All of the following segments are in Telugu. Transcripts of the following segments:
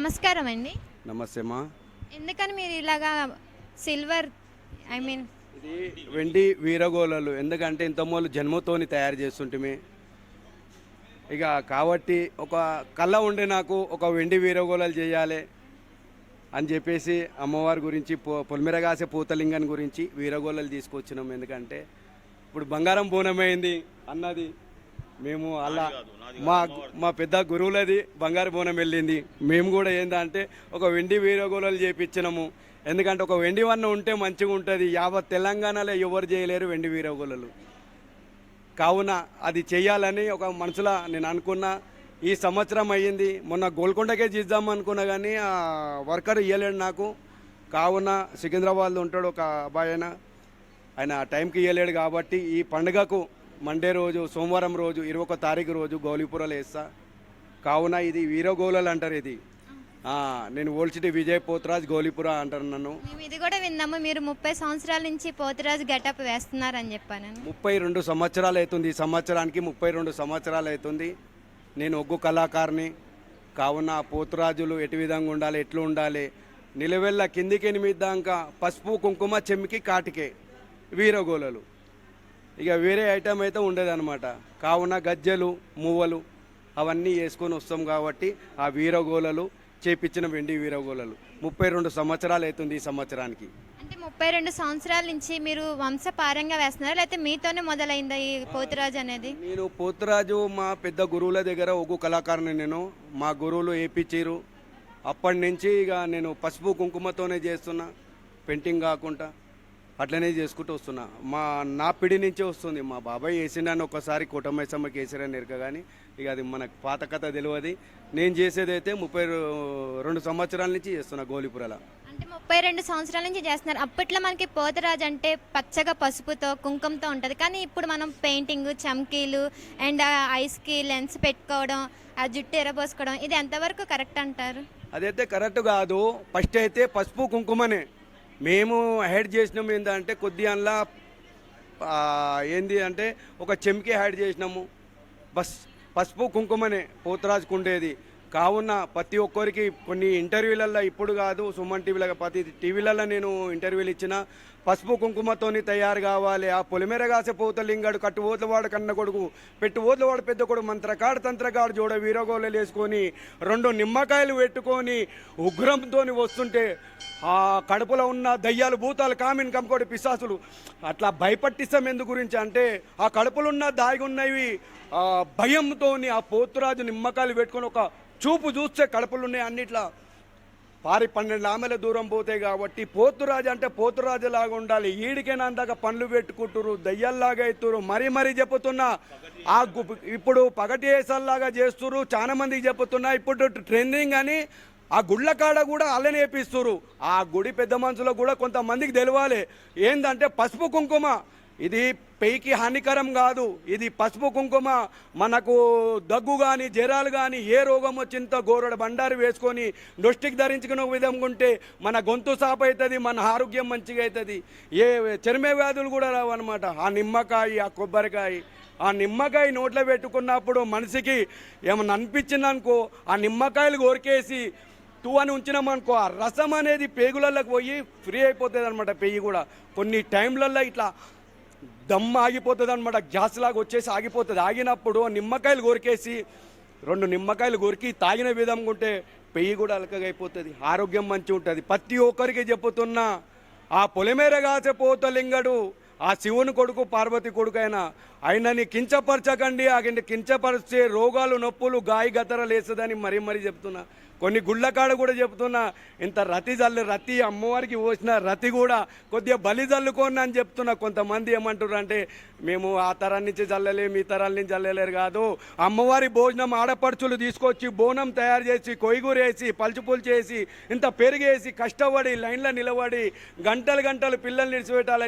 నమస్కారం అండి. నమస్తే మా. ఎందుకని మీరు ఇలాగా సిల్వర్ ఐ మీన్ ఇది వెండి వీరగోళాలు ఎందుకంటే ఇంతమూలు జన్మతోని తయారు చేస్తుంటిమి. ఇక కాబట్టి ఒక కళ ఉండే నాకు ఒక వెండి వీరగోళాలు చేయాలి అని చెప్పేసి అమ్మవారి గురించి పొలిమెరగాసే పూతలింగం గురించి వీరగోళాలు తీసుకొచ్చినాం. ఎందుకంటే ఇప్పుడు బంగారం బోనమైంది అన్నది మేము అలా మా మా పెద్ద గురువులది బంగారు బోనం వెళ్ళింది. మేము కూడా ఏంటంటే ఒక వెండి వీరగోళాలు చేపించినాము. ఎందుకంటే ఒక వెండి వన్న ఉంటే మంచిగా ఉంటుంది. యావత్ తెలంగాణలో ఎవరు చేయలేరు వెండి వీరగోళాలు. కావున అది చెయ్యాలని ఒక మనసులో నేను అనుకున్నా. ఈ సంవత్సరం అయ్యింది. మొన్న గోల్కొండకే చేద్దాం అనుకున్నా కానీ ఆ వర్కర్ ఇవ్వలేడు నాకు. కావున సికింద్రాబాద్లో ఉంటాడు ఒక అబ్బాయి, ఆయన టైంకి ఇవ్వలేడు. కాబట్టి ఈ పండుగకు మండే రోజు సోమవారం రోజు 21 తారీఖు రోజు గౌలీపురాలు వేస్తా. కావున ఇది వీరగోళాలు అంటారు. ఇది నేను ఓల్సిటీ విజయ్ పోతురాజ్ గౌలీపుర అంటారు నన్ను. మేము ఇది కూడా విన్నాము, మీరు 30 సంవత్సరాల నుంచి పోతురాజు గెటప్ వేస్తున్నారని చెప్పాను. 32 సంవత్సరాలు అవుతుంది. ఈ సంవత్సరానికి 32 సంవత్సరాలు అవుతుంది. నేను ఒగ్గు కళాకారుని. కావున పోతురాజులు ఎటు విధంగా ఉండాలి, ఎట్లు ఉండాలి, నిలవెల్ల కిందికి 8 దాకా పసుపు కుంకుమ చెమ్మికి కాటికే వీరగోళాలు. ఇక వేరే ఐటమ్ అయితే ఉండేదన్నమాట. కావున గజ్జలు మువ్వలు అవన్నీ వేసుకొని వస్తాం. కాబట్టి ఆ వీరగోళాలు చేపించిన వెండి వీరగోళాలు 32 సంవత్సరాలు అవుతుంది ఈ సంవత్సరానికి. అంటే 32 సంవత్సరాల నుంచి మీరు వంశపారంగా వేస్తున్నారా, లేకపోతే మీతోనే మొదలైందా ఈ పోతురాజు అనేది? నేను పోతురాజు మా పెద్ద గురువుల దగ్గర ఒగ్గు కళాకారుని. నేను మా గురువులు వేయించారు. అప్పటి నుంచి ఇక నేను పసుపు కుంకుమతోనే చేస్తున్నా, పెయింటింగ్ కాకుండా అట్లనే చేసుకుంటూ వస్తున్నా. నా పిడి నుంచే వస్తుంది. మా బాబాయ్ వేసిండని ఒకసారి కుటుంబసమ్మకి వేసారని ఎరక, కానీ ఇక అది మనకు పాత కథ తెలియదు. నేను చేసేది అయితే 32 సంవత్సరాల నుంచి చేస్తున్నా గౌలీపురాల. అంటే 32 సంవత్సరాల నుంచి చేస్తున్నారు. అప్పట్లో మనకి పోతురాజు అంటే పచ్చగా పసుపుతో కుంకుమతో ఉంటుంది, కానీ ఇప్పుడు మనం పెయింటింగ్, చమ్కీలు అండ్ ఐస్కి లెన్స్ పెట్టుకోవడం, ఆ జుట్టు ఎరబోసుకోవడం, ఇది ఎంతవరకు కరెక్ట్ అంటారు? అదైతే కరెక్ట్ కాదు. ఫస్ట్ అయితే పసుపు కుంకుమనే మేము యాడ్ చేసినాము. ఏంటంటే కొద్దిగా అందులో ఏంది అంటే ఒక చెంకి యాడ్ చేసినాము. పసుపు కుంకుమనే పోతురాజుకు ఉండేది. కావున ప్రతి ఒక్కరికి కొన్ని ఇంటర్వ్యూలలో, ఇప్పుడు కాదు సుమన్ టీవీలో, ప్రతి టీవీలలో నేను ఇంటర్వ్యూలు ఇచ్చిన, పసుపు కుంకుమతోని తయారు కావాలి. ఆ పొలిమేరగాసే పోతలింగాడు, కట్టు ఓట్లవాడు కన్న కొడుకు, పెట్టు ఓట్లవాడు పెద్ద కొడుకు, మంత్రకాడు తంత్రకాడు జోడ వీరగోళలు వేసుకొని 2 నిమ్మకాయలు పెట్టుకొని ఉగ్రంతో వస్తుంటే ఆ కడుపులో ఉన్న దయ్యాలు, భూతాలు, కామిన్, కంకోటి, పిశాసులు అట్లా భయపట్టిస్తాం. ఎందు గురించి అంటే ఆ కడుపులో ఉన్న దాగి ఉన్నవి భయంతో ఆ పోతురాజు నిమ్మకాయలు పెట్టుకొని ఒక చూపు చూస్తే కడుపులు ఉన్నాయి అన్నిట్లా పారి 12 ఆమెల దూరం పోతాయి. కాబట్టి పోతురాజు అంటే పోతురాజు లాగా ఉండాలి. ఈడికైనా అందాక పనులు పెట్టుకుంటురు, దయ్యాల్లాగా అవుతురు. మరీ చెప్పుతున్నా. ఇప్పుడు పగటి వేసాల్లాగా చేస్తురు. చాలా మందికి చెప్పుతున్నా. ఇప్పుడు ట్రెండింగ్ అని ఆ గుళ్ళ కాడ కూడా అలానే వేపిస్తురు. ఆ గుడి పెద్ద మనుషులకు కూడా కొంతమందికి తెలియాలి ఏంటంటే పసుపు కుంకుమ ఇది పెయికి హానికరం కాదు. ఇది పసుపు కుంకుమ మనకు దగ్గు కానీ జ్వరాలు కానీ ఏ రోగం వచ్చిందో గోరడ బండారు వేసుకొని నొస్టికి ధరించుకునే విధంగా ఉంటే మన గొంతు సాపు అవుతుంది, మన ఆరోగ్యం మంచిగా అవుతుంది. ఏ చర్మ వ్యాధులు కూడా రావు అనమాట. ఆ నిమ్మకాయ, ఆ కొబ్బరికాయ, ఆ నిమ్మకాయ నోట్లో పెట్టుకున్నప్పుడు మనిషికి ఏమన్నా అనిపించిందనుకో, ఆ నిమ్మకాయలు కొరికేసి అని ఉంచినామనుకో, ఆ రసం అనేది పేగులలోకి పోయి ఫ్రీ అయిపోతుంది అనమాట. పెయ్యి కూడా కొన్ని టైంలలో ఇట్లా దమ్ ఆగిపోతుంది అనమాట. గ్యాస్ లాగా వచ్చేసి ఆగిపోతుంది. ఆగినప్పుడు నిమ్మకాయలు కొరికేసి 2 నిమ్మకాయలు కొరికి తాగిన విధంగా ఉంటే పెయ్యి కూడా అలకగా అయిపోతుంది, ఆరోగ్యం మంచిగా ఉంటుంది. ప్రతి ఒక్కరికి చెప్పుతున్నా, ఆ పొలిమేరగాసే పోతలింగడు ఆ శివుని కొడుకు, పార్వతి కొడుకు ఆయనని కించపరచకండి. ఆయన కించపరిచే రోగాలు, నొప్పులు, గాయ గతరలు వేస్తుందని మరీ చెప్తున్నా. కొన్ని గుళ్ళ కాడ కూడా చెప్తున్నా, ఇంత రతి అమ్మవారికి పోసిన రతి కూడా కొద్దిగా బలి జల్లుకోండి అని చెప్తున్నా. కొంతమంది ఏమంటారు అంటే మేము ఆ తరం నుంచి చల్లలేము, ఈ తరాల నుంచి చల్లలేరు కాదు. అమ్మవారి భోజనం ఆడపడుచులు తీసుకొచ్చి బోనం తయారు చేసి, కొయ్యూరేసి, పలుచుపులు చేసి, ఇంత పెరిగేసి, కష్టపడి లైన్లో నిలబడి గంటలు పిల్లల్ని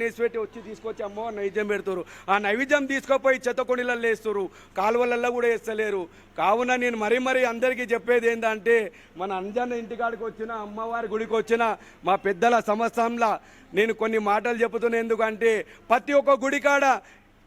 నిడిచిపెట్టి వచ్చి తీసుకొచ్చి అమ్మవారు నైవేద్యం పెడతారు. ఆ నైవేద్యం తీసుకుపోయి చెత్తకొండలలో వేస్తారు, కాలువలలో కూడా వేస్తలేరు. కావున నేను మరీ అందరికీ చెప్పేది ఏంటంటే, మన అంజన్న ఇంటికాడికి వచ్చిన, అమ్మవారి గుడికి వచ్చిన మా పెద్దల సంవత్సరంలో నేను కొన్ని మాటలు చెబుతున్నా. ఎందుకంటే ప్రతి ఒక్క గుడి కాడ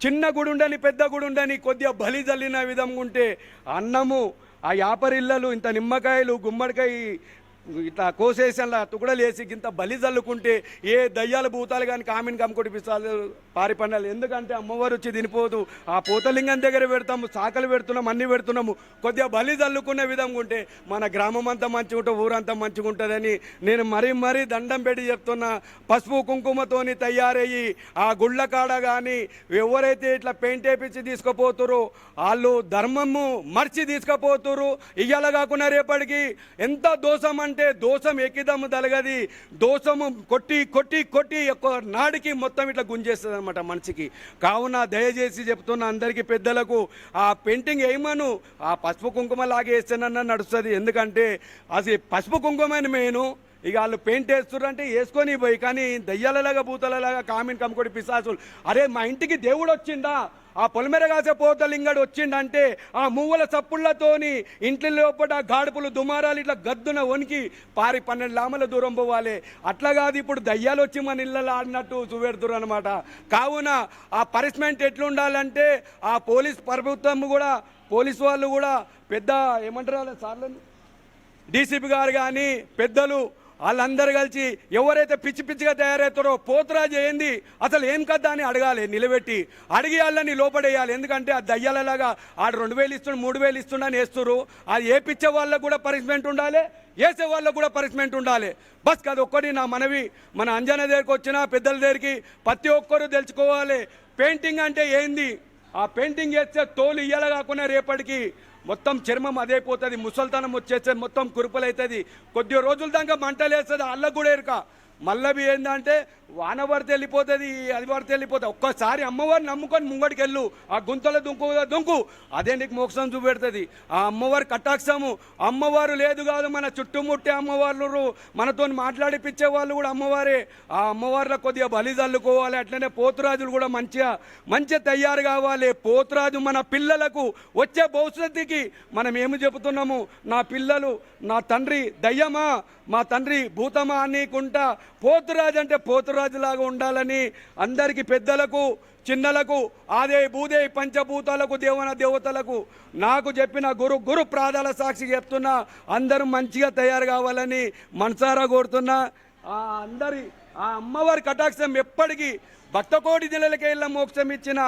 చిన్న గుడి ఉండని, పెద్ద గుడి ఉండని, కొద్దిగా బలి జల్లిన విధంగా ఉంటే అన్నము ఆ యాపరిల్లలు ఇంత నిమ్మకాయలు గుమ్మడికాయ ఇట్లా కోసేసంలా తుకుడలు వేసి ఇంత బలి చల్లుకుంటే ఏ దయ్యాలు భూతాలు కానీ కామిని కమ్ముకొడిపిస్తారు పారిపండాలు. ఎందుకంటే అమ్మవారు వచ్చి తినిపోదు, ఆ పోతలింగం దగ్గర పెడతాము, సాకలు పెడుతున్నాము, అన్ని పెడుతున్నాము. కొద్దిగా బలి చల్లుకునే విధంగా ఉంటే మన గ్రామం అంతా మంచిగా ఉంటుంది, ఊరంతా మంచిగా ఉంటుందని నేను మరీ దండం పెట్టి చెప్తున్నా. పసుపు కుంకుమతోని తయారయ్యి ఆ గుళ్ళ కాడ కానీ ఎవరైతే ఇట్లా పెయింట్ వేపించి తీసుకుపోతురో వాళ్ళు ధర్మము మర్చి తీసుకుపోతురు. ఇయ్యాల కాకుండా రేపటికి ఎంత దోషం అంటే దోషం ఎక్కిదమ్ము తలగది, దోషము కొట్టి కొట్టి కొట్టి ఒక్క నాడికి మొత్తం ఇట్లా గుంజేస్తుంది అనమాట మనిషికి. కావున దయచేసి చెప్తున్న అందరికీ పెద్దలకు ఆ పెయింటింగ్ వేయమను, ఆ పసుపు కుంకుమ లాగా వేస్తేనన్నా నడుస్తుంది. ఎందుకంటే అది పసుపు కుంకుమని మెయిన్. ఇక వాళ్ళు పెయింట్ వేస్తుర్రంటే వేసుకొని పోయి, కానీ దయ్యాలలాగా భూతాలలాగా కామిని కమ్ముకొడి పిశాసులు. అరే మా ఇంటికి దేవుడు వచ్చిండా, ఆ పొలిమెరగాసే పోతలింగడు వచ్చిండంటే ఆ మువ్వల చప్పుళ్లతోని ఇంటి లోపల గాడుపులు దుమారాలు ఇట్లా గద్దున వణికి 12 లామల దూరం పోవాలి. అట్లా కాదు ఇప్పుడు దయ్యాలు వచ్చి మన ఇళ్ళలో ఆడినట్టు చూపెడుతురు అనమాట. కావున ఆ పనిష్మెంట్ ఎట్లుండాలంటే ఆ పోలీస్ ప్రభుత్వం కూడా, పోలీసు వాళ్ళు కూడా పెద్ద ఏమంటారు సార్లు డీసీపీ గారు కానీ పెద్దలు వాళ్ళందరూ కలిసి ఎవరైతే పిచ్చి పిచ్చిగా తయారవుతారో పోతురాజు ఏంది అసలు ఏం కదా అని అడగాలి, నిలబెట్టి అడిగి వాళ్ళని లోపడేయాలి. ఎందుకంటే ఆ దయ్యాలలాగా ఆడు 2000 ఇస్తుండు 3000 ఇస్తుండని వేస్తున్నారు. అది వేపించే వాళ్ళకు కూడా పనిష్మెంట్ ఉండాలి, వేసే వాళ్ళకు కూడా పనిష్మెంట్ ఉండాలి. బస్ అది ఒక్కటి నా మనవి. మన అంజన దగ్గరికి వచ్చిన పెద్దల దగ్గరికి ప్రతి ఒక్కరూ తెలుసుకోవాలి పెయింటింగ్ అంటే ఏంది. ఆ పెయింటింగ్ వేస్తే తోలు ఇయ్యాల కాకుండా రేపటికి మొత్తం చర్మం అదైపోతుంది, ముసల్తనం వచ్చేస్తుంది, మొత్తం కురుపులు అవుతుంది. కొద్ది రోజుల దాకా మంటలేస్తుంది, అల్లకు కూడా ఎరుక. మళ్ళీ ఏంటంటే వాన పడితే వెళ్ళిపోతుంది, అది పడితే వెళ్ళిపోతుంది. ఒక్కసారి అమ్మవారిని నమ్ముకొని ముంగడికి వెళ్ళు, ఆ గుంతలో దుంకు, అదే నీకు మోక్షం చూపెడుతుంది. ఆ అమ్మవారి కటాక్షము, అమ్మవారు లేదు కాదు మన చుట్టుముట్టే అమ్మవార్లు మనతో మాట్లాడిపించే వాళ్ళు కూడా అమ్మవారే. ఆ అమ్మవారిలో కొద్దిగా బలి చల్లుకోవాలి. అట్లనే పోతురాజులు కూడా మంచిగా తయారు కావాలి. పోతురాజు మన పిల్లలకు వచ్చే భవిష్యత్తుకి మనం ఏమి చెబుతున్నాము, నా పిల్లలు నా తండ్రి దయ్యమా మా తండ్రి భూతమా అనేకుంటా పోతురాజు అంటే పోతురాజులాగా ఉండాలని అందరికీ పెద్దలకు చిన్నలకు ఆదే భూదే పంచభూతాలకు దేవతలకు నాకు చెప్పిన గురు ప్రాదాల సాక్షి చెప్తున్నా. అందరూ మంచిగా తయారు కావాలని మనసారా కోరుతున్నా. అందరి ఆ అమ్మవారి కటాక్షం ఎప్పటికీ భక్తకోటి జిల్లలకే ఇళ్ళ మోక్షం ఇచ్చిన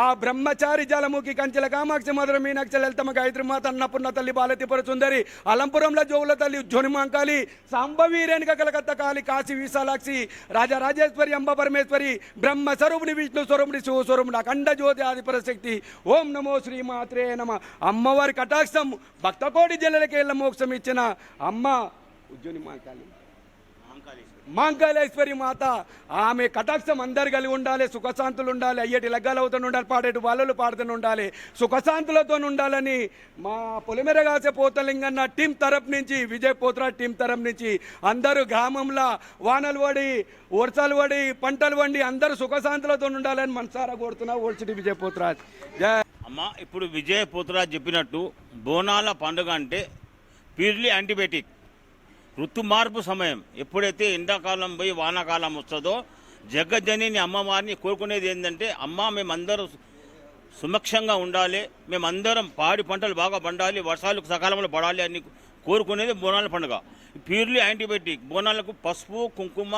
ఆ బ్రహ్మచారి జలముఖి కంచెల కామాక్షి మధుర మీనాక్షి లలితమ్మ గాయత్రి మాత అన్నపూర్ణ తల్లి బాలతిపుర సుందరి అలంపురంలో జోవుల తల్లి జోనిమాంకాళి సాంబవి రేణుక కలకత్త కాళి కాశీ విశాలాక్షి రాజరాజేశ్వరి అంబ పరమేశ్వరి బ్రహ్మ స్వరూపుని విష్ణు స్వరూపుని శివస్వరూపుని అఖండ జ్యోతి ఆదిపర శక్తి ఓం నమో శ్రీమాత్రే నమ. అమ్మవారి కటాక్షం భక్తకోటి జిల్లలకే ఇళ్ళ మోక్షం ఇచ్చిన అమ్మ ఉజ్జోనిమాంకాళి మాంకాళేశ్వరి మాత, ఆమె కటాక్షం అందరు కలిగి ఉండాలి, సుఖశాంతులు ఉండాలి, అయ్యేటి లగ్గాలవుతూ ఉండాలి, పాడేటి వాళ్ళు పాడుతూ ఉండాలి, సుఖశాంతులతో ఉండాలని మా పొలిమెరగాసే పోతలింగన్న టీం తరపు నుంచి, విజయ్ పోత్రాజ్ టీం తరపు నుంచి అందరూ గ్రామంలో వానలు పడి వర్షాలు పడి పంటలు పండి అందరూ సుఖశాంతులతో ఉండాలని మనసారా కోరుతున్నా. ఓల్సిటి విజయ్ పోత్రాజ్ జయ అమ్మ. ఇప్పుడు విజయ్ పోత్రాజ్ చెప్పినట్టు బోనాల పండుగ అంటే ప్యూర్లీ యాంటీబయాటిక్, ఋతు మార్పు సమయం. ఎప్పుడైతే ఎండాకాలం పోయి వానాకాలం వస్తుందో జగజ్జనిని అమ్మవారిని కోరుకునేది ఏంటంటే, అమ్మ మేమందరం సుమక్షంగా ఉండాలి, మేమందరం పాడి పంటలు బాగా పండాలి, వర్షాలు సకాలంలో పడాలి అని కోరుకునేది బోనాల పండుగ. Purely antibiotic. బోనాలకు పసుపు కుంకుమ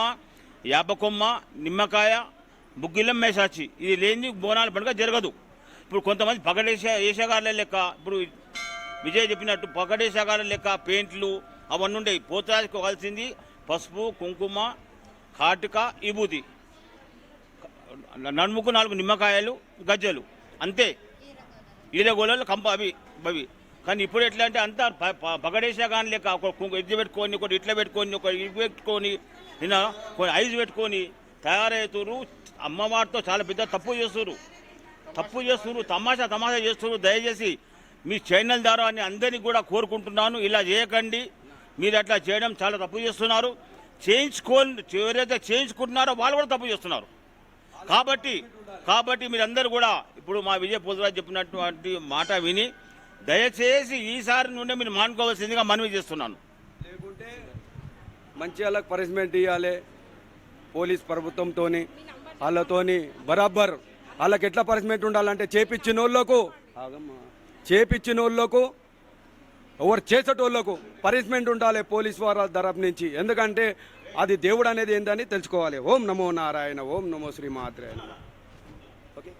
యాపకొమ్మ నిమ్మకాయ బుగ్గిలం మేసాచి ఇది లేని బోనాల పండుగ జరగదు. ఇప్పుడు కొంతమంది వేషగాళ్ళ లెక్క, ఇప్పుడు విజయ్ చెప్పినట్టు పగడేషగాళ్ళ లెక్క పెయింట్లు అవన్నీ ఉండేవి. పోతురాజుకు కావాల్సింది పసుపు కుంకుమ కాటుక విభూతి, నడుముకు 4 నిమ్మకాయలు గజ్జలు అంతే, ఈరగోళలు కంప అవి. కానీ ఇప్పుడు ఎట్లా అంటే అంతా పగడేసా కానీ లేక ఒక ఇది పెట్టుకొని ఒకటి ఇట్లా పెట్టుకొని ఒక ఇవి పెట్టుకొని కొన్ని ఐస్ పెట్టుకొని తయారవుతారు. అమ్మవారితో చాలా పెద్ద తప్పు చేస్తున్నారు, తమాషా చేస్తున్నారు. దయచేసి మీ ఛానల్ ద్వారా అని అందరినీ కూడా కోరుకుంటున్నాను, ఇలా చేయకండి. మీరు అట్లా చేయడం చాలా తప్పు చేస్తున్నారు. ఎవరైతే చేయించుకుంటున్నారో వాళ్ళు కూడా తప్పు చేస్తున్నారు. కాబట్టి మీరందరూ కూడా ఇప్పుడు మా విజయ్ పోతురాజు చెప్పినటువంటి మాట విని దయచేసి ఈసారి నుండి మీరు మానుకోవాల్సిందిగా మనవి చేస్తున్నాను. లేకుంటే మంచి వాళ్ళకి పనిష్మెంట్ ఇవ్వాలి పోలీస్ ప్రభుత్వంతో, వాళ్ళతోని బరాబర్. వాళ్ళకి ఎట్లా పనిష్మెంట్ ఉండాలంటే చేపించిన వాళ్ళకు ఎవరు చేసేటోళ్ళకు పనిష్మెంట్ ఉండాలి పోలీస్ వారి తరపు నుంచి. ఎందుకంటే అది దేవుడు అనేది ఏందని తెలుసుకోవాలి. ఓం నమో నారాయణ, ఓం నమో శ్రీమాత్రే నమః. ఓకే.